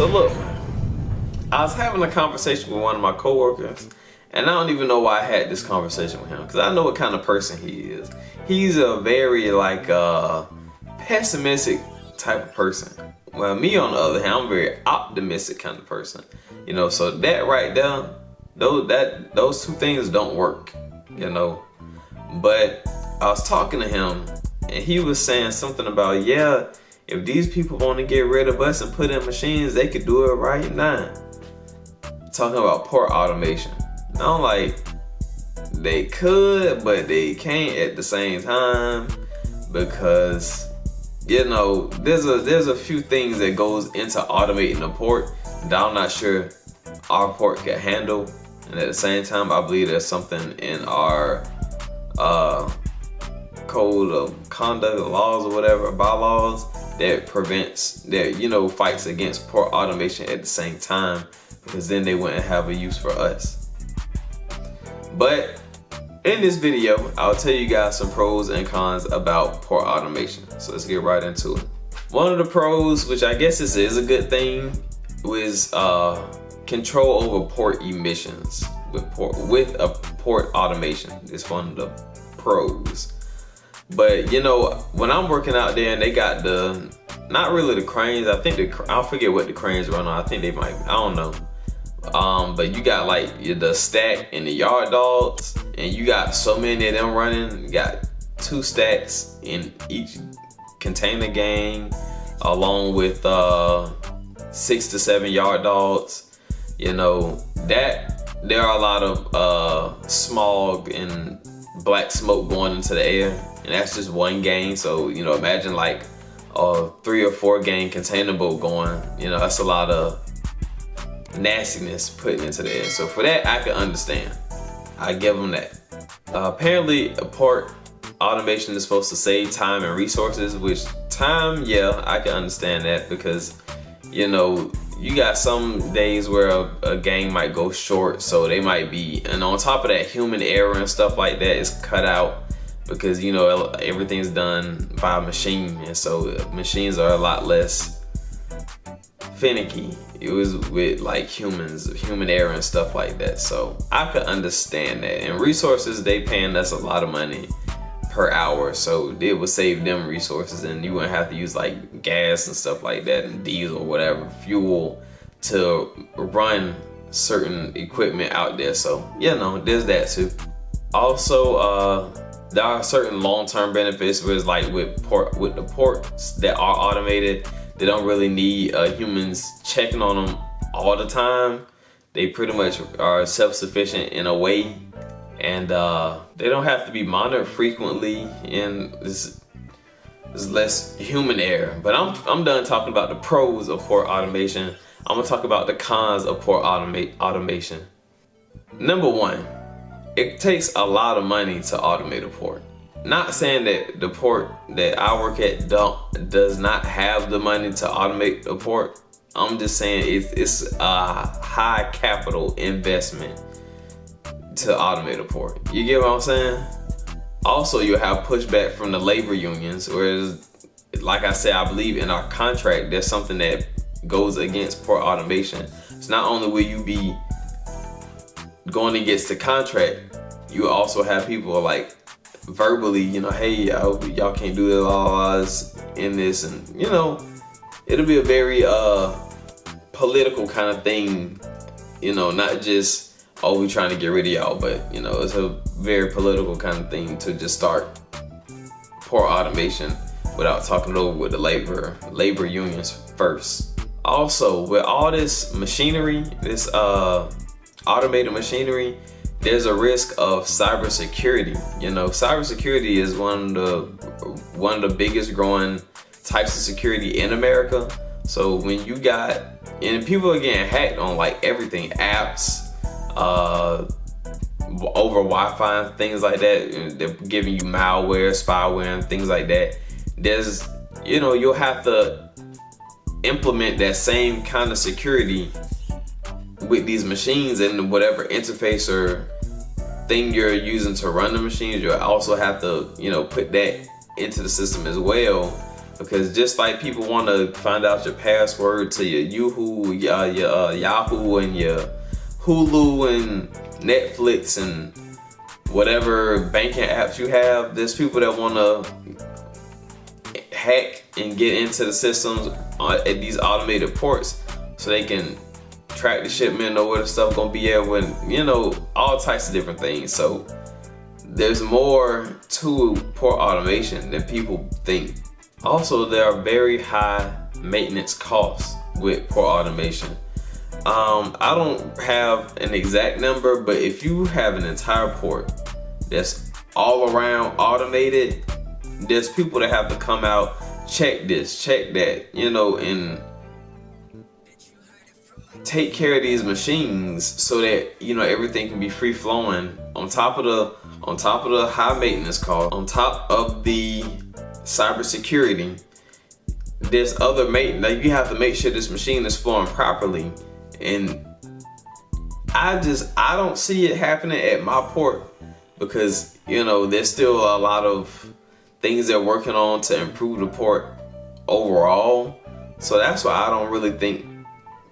So look, I was having a conversation with one of my coworkers, and I don't even know why I had this conversation with him, because I know what kind of person he is. He's a very pessimistic type of person. Well, me on the other hand, I'm a very optimistic kind of person. You know, so that right there, those two things don't work, you know. But I was talking to him, and he was saying something about, yeah, if these people want to get rid of us and put in machines, they could do it right now. Talking about port automation. And I'm like, they could, but they can't at the same time, because, you know, there's a few things that goes into automating a port that I'm not sure our port can handle. And at the same time, I believe there's something in our code of conduct, laws or whatever, bylaws, that prevents, that, you know, fights against port automation at the same time, because then they wouldn't have a use for us. But in this video, I'll tell you guys some pros and cons about port automation. So let's get right into it. One of the pros, which I guess this is a good thing, was control over port emissions with a port automation. It's one of the pros. But you know, when I'm working out there and they got not really the cranes, I forget what the cranes run on. I think they might, I don't know. But you got like the stack and the yard dogs, and you got so many of them running. You got 2 stacks in each container gang, along with 6 to 7 yard dogs. You know, that there are a lot of smog and black smoke going into the air, and that's just one gang. So, you know, imagine like a 3 or 4 gang container boat going, you know, that's a lot of nastiness put into the air. So for that, I can understand. I give them that. Apparently, a port automation is supposed to save time and resources, which time, yeah, I can understand that, because, you know, you got some days where a gang might go short, so they might be, and on top of that, human error and stuff like that is cut out, because, you know, everything's done by a machine, and so machines are a lot less finicky. It was with like human error and stuff like that. So I could understand that. And resources, they paying us a lot of money per hour, so it would save them resources, and you wouldn't have to use like gas and stuff like that, and diesel or whatever, fuel, to run certain equipment out there. So, you know, there's that too. Also, there are certain long-term benefits, where it's like with the ports that are automated, they don't really need humans checking on them all the time. They pretty much are self-sufficient in a way, and they don't have to be monitored frequently, and there's less human error. But I'm done talking about the pros of port automation. I'm gonna talk about the cons of port automation. Number 1, it takes a lot of money to automate a port. Not saying that the port that I work at does not have the money to automate a port. I'm just saying it's a high capital investment to automate a port. You get what I'm saying? Also, you'll have pushback from the labor unions, whereas, like I said, I believe in our contract, there's something that goes against port automation. It's not only will you be going against the contract, you also have people like verbally, you know, hey, y'all can't do the laws in this, and, you know, it'll be a very political kind of thing, you know, not just, oh, we trying to get rid of y'all, but, you know, it's a very political kind of thing to just start port automation without talking it over with the labor unions first. Also, with all this machinery, this automated machinery, there's a risk of cybersecurity. You know, cybersecurity is one of the biggest growing types of security in America. So when you got, and people are getting hacked on like everything, apps, over Wi-Fi and things like that. They're giving you malware, spyware, and things like that. There's, you know, you'll have to implement that same kind of security with these machines, and whatever interface or thing you're using to run the machines, you'll also have to, you know, put that into the system as well, Because just like people want to find out your password to your Yahoo, Yahoo and your Hulu and Netflix and whatever banking apps you have, there's people that want to hack and get into the systems at these automated ports so they can track the shipment, know where the stuff gonna be at, when, you know, all types of different things. So there's more to port automation than people think. Also, there are very high maintenance costs with port automation. I don't have an exact number, but if you have an entire port that's all around automated, there's people that have to come out, check this, check that, you know, and take care of these machines so that, you know, everything can be free flowing. On top of the high maintenance cost, on top of the cybersecurity, there's other maintenance. Like, you have to make sure this machine is flowing properly, and I don't see it happening at my port because, you know, there's still a lot of things they're working on to improve the port overall. So that's why I don't really think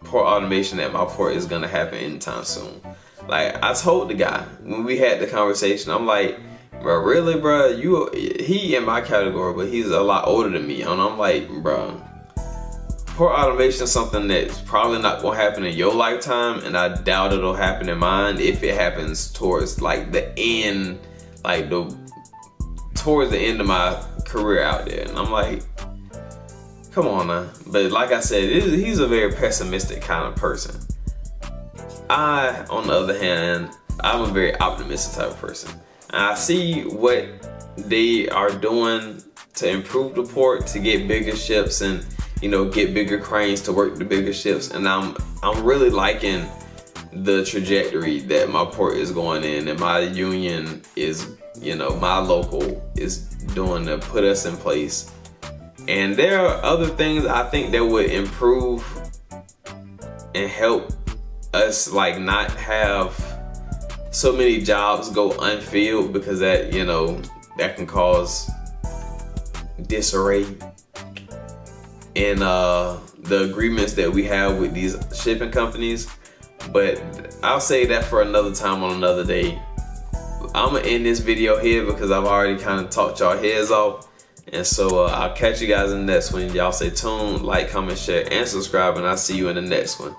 port automation at my port is gonna happen anytime soon. Like, I told the guy when we had the conversation, I'm like, bro, really, bro? He in my category, but he's a lot older than me. And I'm like, bro, port automation is something that's probably not gonna happen in your lifetime, and I doubt it'll happen in mine if it happens towards like the end, towards the end of my career out there. And I'm like, come on now. But like I said, he's a very pessimistic kind of person. I, on the other hand, I'm a very optimistic type of person. I see what they are doing to improve the port, to get bigger ships and, you know, get bigger cranes to work the bigger ships. And I'm really liking the trajectory that my port is going in, and my union is, you know, my local is doing to put us in place. And there are other things I think that would improve and help us, like, not have so many jobs go unfilled, because that, you know, that can cause disarray in the agreements that we have with these shipping companies. But I'll say that for another time on another day. I'm gonna end this video here because I've already kind of talked y'all heads off. And so I'll catch you guys in the next one. Y'all stay tuned, like, comment, share, and subscribe, and I'll see you in the next one.